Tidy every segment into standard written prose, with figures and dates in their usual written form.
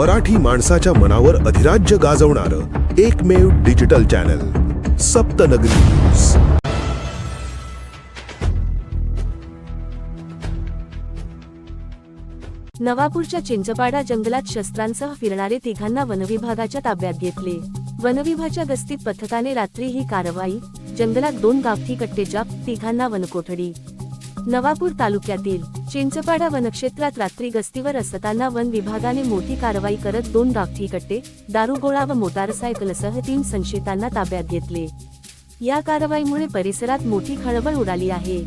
मराठी माणसाच्या मनावर अधिराज्य गाजवणारं एकमेव डिजिटल चॅनल सप्तनगरी न्यूज। नवापूरच्या चिंचपाडा जंगलात शस्त्रांसह फिरणारे तिघांना वनविभागाच्या ताब्यात घेतले। वनविभागाच्या गस्तीत पथकाने रात्री ही कारवाई, जंगलात 2 गावठी कट्टे जप्त, तिघांना वनकोठडी। नवापूर तालुक्यातील चिंचपाडा वनक्षेत्रात रात्री गस्तीवर असताना वन विभागाने मोठी कारवाई करत 2 गावठी कट्टे, दारुगोळा व मोटारसायकलसह 3 संशयितांना ताब्यात घेतले। या कारवाईमुळे परिसरात मोठी खळबळ उडाली आहे।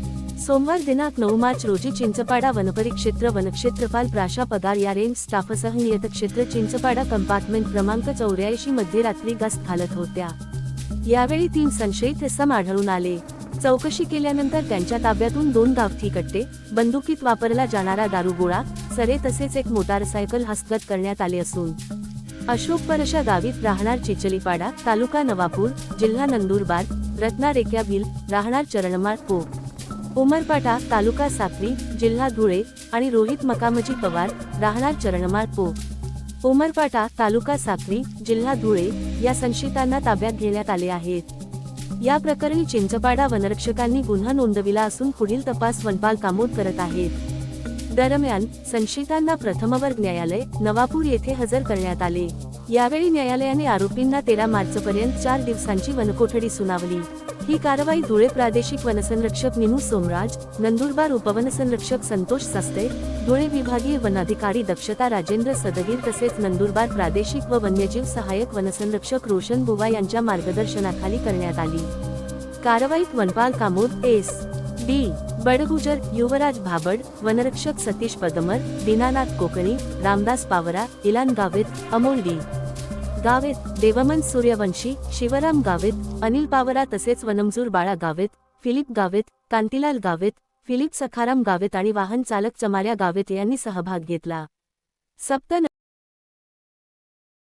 सोमवार दिनांक 9 मार्च रोजी चिंचपाडा वनपरिक्षेत्र वनक्षेत्रपाल प्राशा पगार या रेंज स्टाफसह नियतक्षेत्र चिंचपाडा कंपार्टमेंट क्रमांक 84 मध्ये रात्री गस्त घालत होत्या। यावेळी 3 संशयित इसम आढळून आले। चौकशी केल्यानंतर त्यांच्या ताब्यातून 2 गावठी कट्टे, बंदुकीत वापरला जाणारा दारुगोळा, सरे तसेच एक मोटारसायकल हस्तगत करण्यात आले असून अशोक परशा गावित राहणार चिचलीपाडा, तालुका नवापूर, जिल्हा नंदुरबार, रत्ना रेक्या भिल, राहणार चरणमाळ पो, उमरपाटा, तालुका साक्री, जिल्हा धुळे आणि रोहित मकामजी पवार, राहणार चरणमाळ पो, उमरपाटा, तालुका साक्री, जिल्हा धुळे या संशयितांना ताब्यात घेण्यात आले आहेत। या प्रकरणी चिंचपाडा वनरक्षकांनी गुन्हा नोंदविला असून पुढील तपास वनपाल कामोद करत आहेत। दरम्यान संशयितांना प्रथमवर्ग न्यायालय नवापूर येथे हजर करण्यात आले। यावेळी न्यायालयाने आरोपींना 13 मार्चपर्यंत 4 दिवसांची वनकोठडी सुनावली। ही कारवाई धुळे प्रादेशिक वनसंरक्षक मीनू सोमराज, नंदुरबार उपवनसंरक्षक संतोष सस्ते, धुळे विभागीय वनाधिकारी दक्षता राजेंद्र सदगीर तसेच नंदुरबार प्रादेशिक व वन्यजीव सहाय्यक वनसंरक्षक रोशन बुवा यांच्या मार्गदर्शनाखाली करण्यात आली। कारवाईत वनपाल कामोद एस. डी. बडगुजर, युवराज भाबड, वनरक्षक सतीश पदमर, दीनानाथ कोकणी, रामदास पावरा, इलान गावित, अमोल डी. गावित, देवमन सूर्यवंशी, शिवराम गावित, अनिल पावरा तसेच वनमजूर बाळा गावित, फिलिप गावित, कांतीलाल गावित, फिलिप सखाराम गावित आणि वाहन चालक चमार्या गावित यांनी सहभाग घेतला।